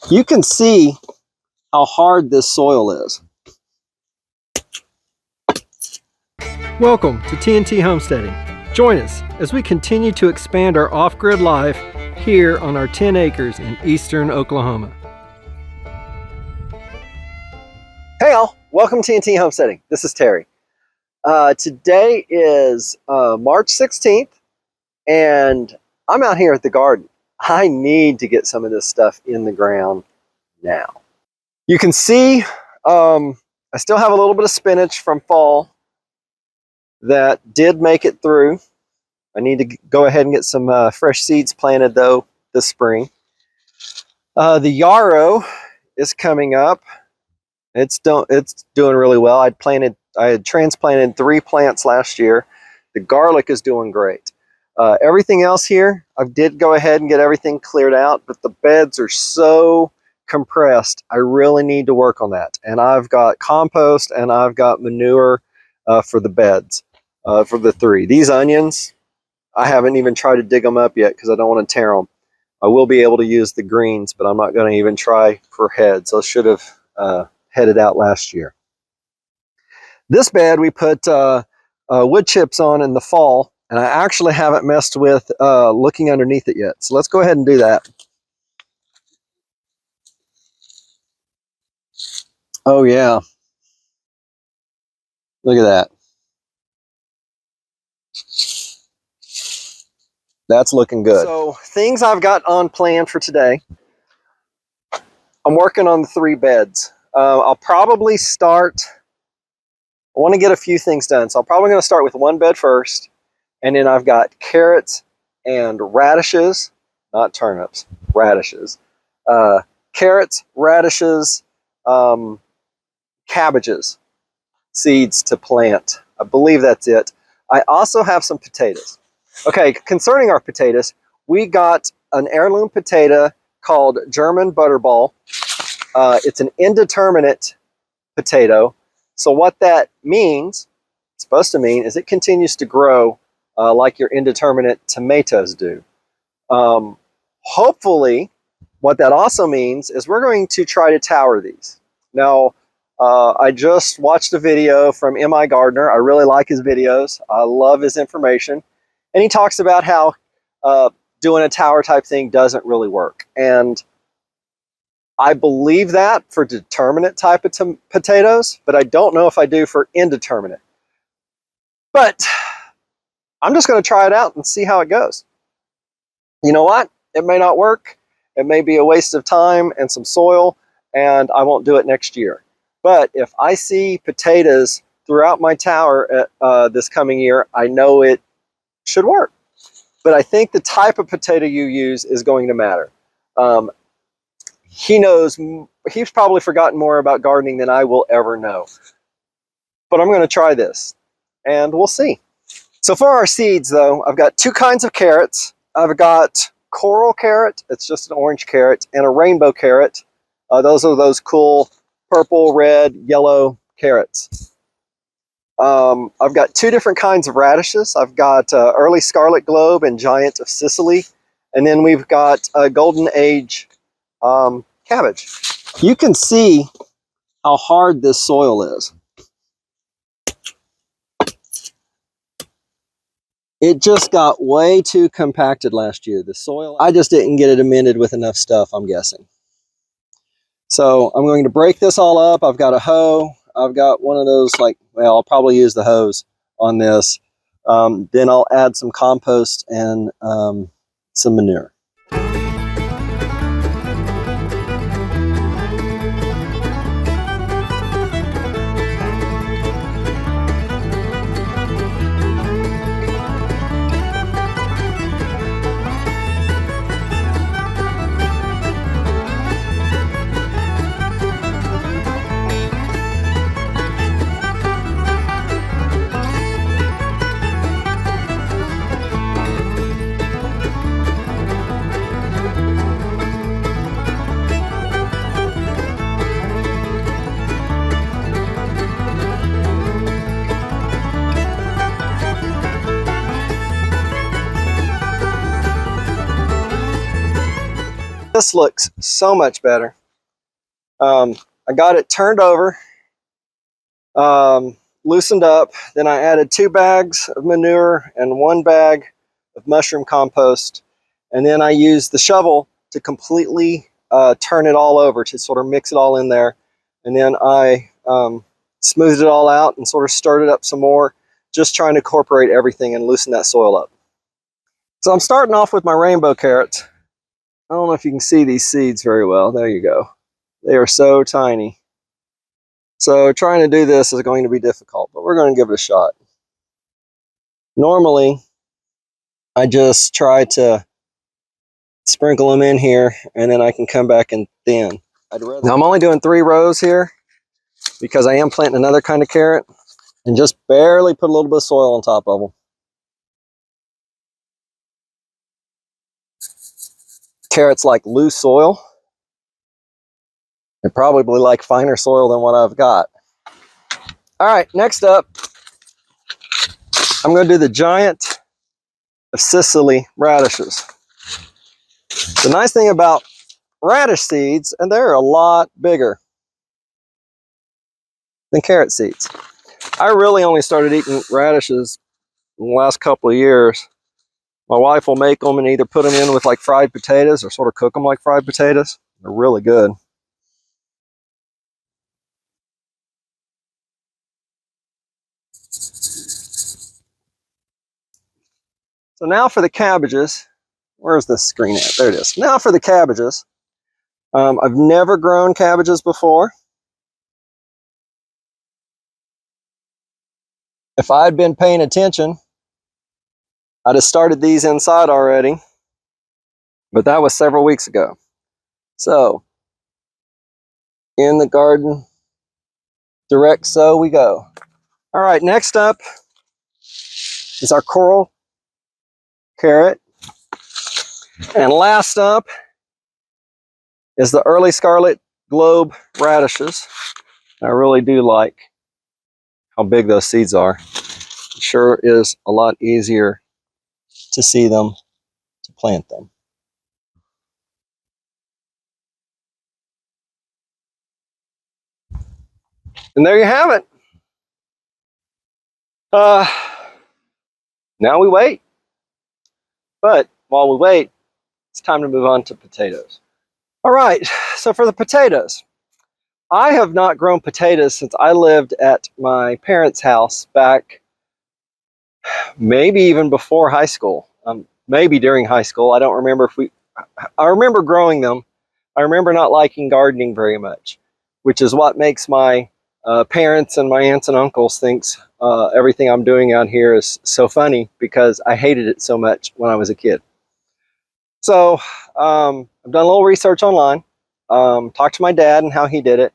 You can see how hard this soil is. Welcome to TNT Homesteading. Join us as we continue to expand our off-grid life here on our 10 acres in eastern Oklahoma. Hey all, welcome to TNT Homesteading. This is Terry. Today is March 16th and I'm out here at the garden. I need to get some of this stuff in the ground now. You can see I still have a little bit of spinach from fall that did make it through. I need to go ahead and get some fresh seeds planted though this spring. The yarrow is coming up. It's doing really well. I had transplanted 3 plants last year. The garlic is doing great. Everything else here, I did go ahead and get everything cleared out, but the beds are so compressed. I really need to work on that. And I've got compost and I've got manure for the beds, for the 3. These onions, I haven't even tried to dig them up yet because I don't want to tear them. I will be able to use the greens, but I'm not going to even try for heads. I should have headed out last year. This bed we put wood chips on in the fall, and I actually haven't messed with looking underneath it yet. So let's go ahead and do that. Oh yeah. Look at that. That's looking good. So things I've got on plan for today. I'm working on the 3 beds. I'll probably start, I want to get a few things done. So I'm probably going to start with 1 bed first. And then I've got carrots and radishes, not turnips, radishes. Carrots, radishes, cabbages, seeds to plant. I believe that's it. I also have some potatoes. Okay, concerning our potatoes, we got an heirloom potato called German Butterball. It's an indeterminate potato. So what that means, it's supposed to mean, is it continues to grow like your indeterminate tomatoes do. Hopefully, what that also means is we're going to try to tower these. Now, I just watched a video from M.I. Gardner. I really like his videos. I love his information. And he talks about how doing a tower type thing doesn't really work. And I believe that for determinate type of potatoes, but I don't know if I do for indeterminate. But I'm just going to try it out and see how it goes. You know what? It may not work. It may be a waste of time and some soil, and I won't do it next year. But if I see potatoes throughout my tower this coming year, I know it should work. But I think the type of potato you use is going to matter. He's probably forgotten more about gardening than I will ever know. But I'm going to try this, and we'll see. So for our seeds, though, I've got 2 kinds of carrots. I've got coral carrot, it's just an orange carrot, and a rainbow carrot. Those are those cool purple, red, yellow carrots. I've got 2 different kinds of radishes. I've got early scarlet globe and giant of Sicily. And then we've got golden age cabbage. You can see how hard this soil is. It just got way too compacted last year. The soil, I just didn't get it amended with enough stuff, I'm guessing. So I'm going to break this all up. I've got a hoe. I've got one of those, I'll probably use the hose on this. Then I'll add some compost and some manure. This looks so much better. I got it turned over, loosened up. Then I added 2 bags of manure and 1 bag of mushroom compost. And then I used the shovel to completely turn it all over, to sort of mix it all in there. And then I smoothed it all out and sort of stirred it up some more, just trying to incorporate everything and loosen that soil up. So I'm starting off with my rainbow carrots. I don't know if you can see these seeds very well. There you go. They are so tiny. So trying to do this is going to be difficult, but we're going to give it a shot. Normally, I just try to sprinkle them in here, and then I can come back and thin. Now I'm only doing 3 rows here because I am planting another kind of carrot, and just barely put a little bit of soil on top of them. Carrots like loose soil. They probably like finer soil than what I've got. All right, next up, I'm going to do the Giant of Sicily radishes. The nice thing about radish seeds, and they're a lot bigger than carrot seeds. I really only started eating radishes in the last couple of years. My wife will make them and either put them in with like fried potatoes or sort of cook them like fried potatoes. They're really good. So now for the cabbages. Where's the screen at? There it is. Now for the cabbages. I've never grown cabbages before. If I'd been paying attention, I'd have started these inside already, but that was several weeks ago. So, in the garden, direct sow we go. All right, next up is our coral carrot. And last up is the early scarlet globe radishes. I really do like how big those seeds are. It sure is a lot easier to see them, to plant them. And there you have it. Now we wait. But while we wait, it's time to move on to potatoes. All right, so for the potatoes, I have not grown potatoes since I lived at my parents' house back maybe even before high school. Maybe during high school. I don't remember if I remember growing them. I remember not liking gardening very much, which is what makes my parents and my aunts and uncles thinks everything I'm doing out here is so funny, because I hated it so much when I was a kid. So I've done a little research online, talked to my dad and how he did it.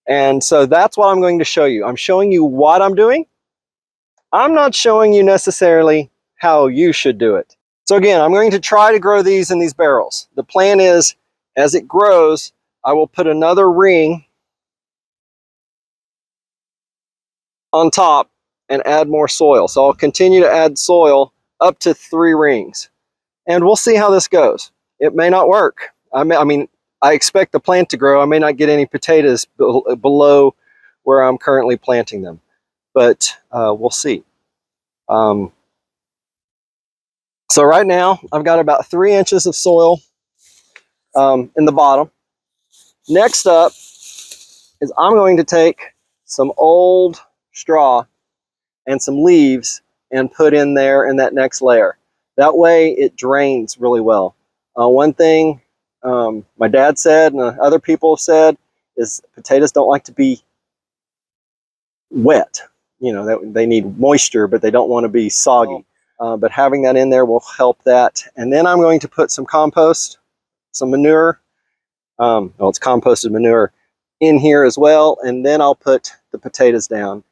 And so that's what I'm going to show you. I'm showing you what I'm doing. I'm not showing you necessarily how you should do it. So again, I'm going to try to grow these in these barrels. The plan is, as it grows, I will put another ring on top and add more soil. So I'll continue to add soil up to 3 rings. And we'll see how this goes. It may not work. I mean, I expect the plant to grow. I may not get any potatoes below where I'm currently planting them, but we'll see. So right now, I've got about 3 inches of soil in the bottom. Next up is I'm going to take some old straw and some leaves and put in there in that next layer. That way it drains really well. One thing my dad said and other people have said is potatoes don't like to be wet. You know, they need moisture, but they don't want to be soggy. But having that in there will help that. And then I'm going to put some compost, some manure, well, it's composted manure, in here as well. And then I'll put the potatoes down.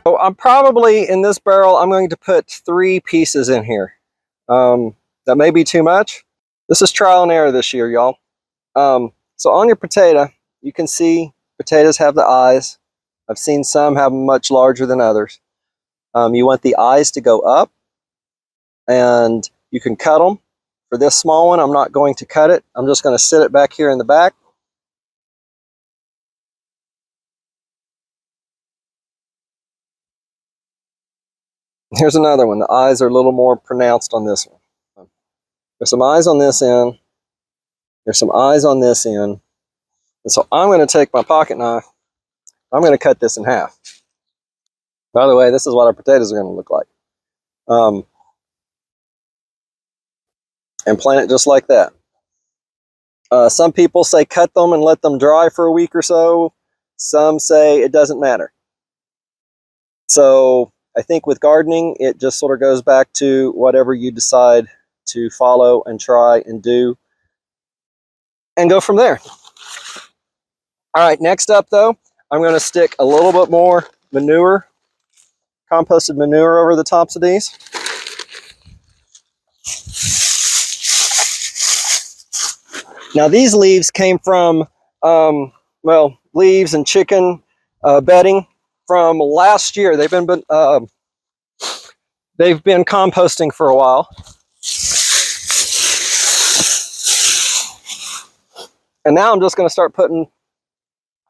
So I'm probably, in this barrel, I'm going to put 3 pieces in here. That may be too much. This is trial and error this year, y'all. So on your potato, you can see potatoes have the eyes. I've seen some have them much larger than others. You want the eyes to go up, and you can cut them For this small one, I'm not going to cut it. I'm just going to sit it back here in the back. Here's another one. The eyes are a little more pronounced on this one. There's some eyes on this end. There's some eyes on this end. And so I'm going to take my pocket knife. I'm going to cut this in half. By the way, this is what our potatoes are going to look like. And plant it just like that. Some people say cut them and let them dry for a week or so. Some say it doesn't matter. So I think with gardening, it just sort of goes back to whatever you decide to follow and try and do and go from there. All right, next up though, I'm going to stick a little bit more manure, composted manure over the tops of these. Now these leaves came from, well, leaves and chicken bedding from last year. They've been composting for a while. And now I'm just going to start putting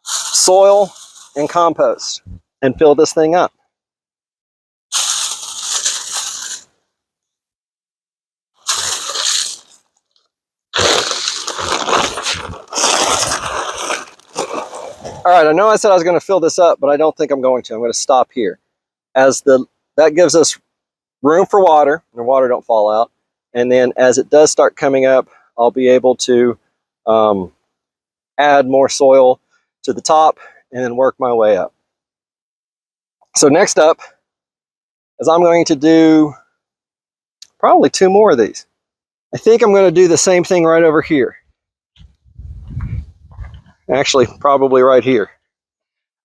soil and compost and fill this thing up. All right, I know I said I was going to fill this up, but I don't think I'm going to. I'm going to stop here. That gives us room for water, and the water don't fall out. And then as it does start coming up, I'll be able to add more soil to the top and then work my way up. So next up is I'm going to do probably 2 more of these. I think I'm going to do the same thing right over here. Actually, probably right here.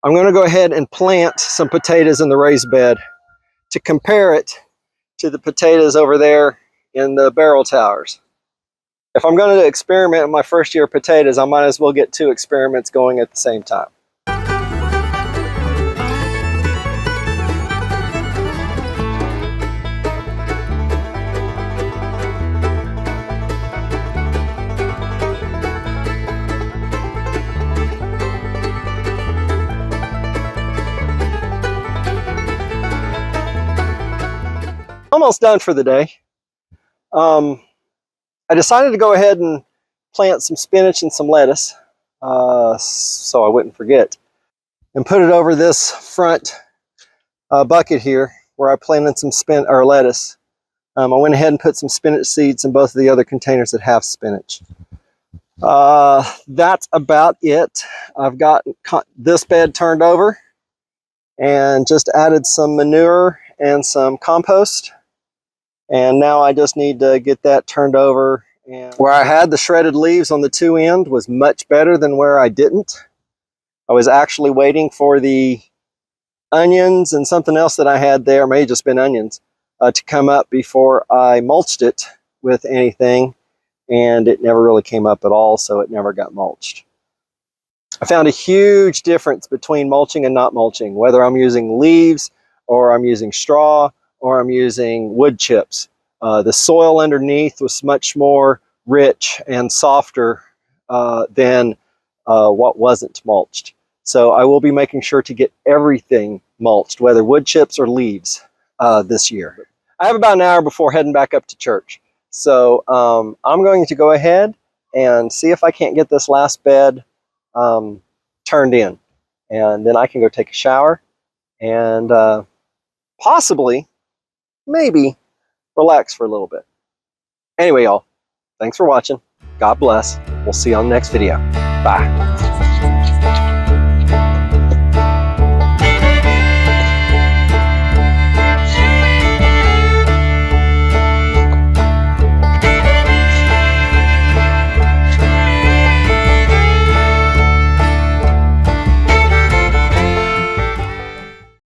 I'm going to go ahead and plant some potatoes in the raised bed to compare it to the potatoes over there in the barrel towers. If I'm going to experiment in my first year of potatoes, I might as well get 2 experiments going at the same time. Almost done for the day. I decided to go ahead and plant some spinach and some lettuce so I wouldn't forget, and put it over this front bucket here where I planted some lettuce. I went ahead and put some spinach seeds in both of the other containers that have spinach. That's about it. I've got this bed turned over and just added some manure and some compost. And now I just need to get that turned over. And where I had the shredded leaves on the 2 ends was much better than where I didn't. I was actually waiting for the onions and something else that I had there, may have just been onions, to come up before I mulched it with anything. And it never really came up at all, so it never got mulched. I found a huge difference between mulching and not mulching, whether I'm using leaves or I'm using straw or I'm using wood chips. The soil underneath was much more rich and softer than what wasn't mulched. So I will be making sure to get everything mulched, whether wood chips or leaves, this year. I have about an hour before heading back up to church. So I'm going to go ahead and see if I can't get this last bed turned in. And then I can go take a shower and possibly, maybe, relax for a little bit. Anyway, y'all, thanks for watching. God bless. We'll see you on the next video. Bye.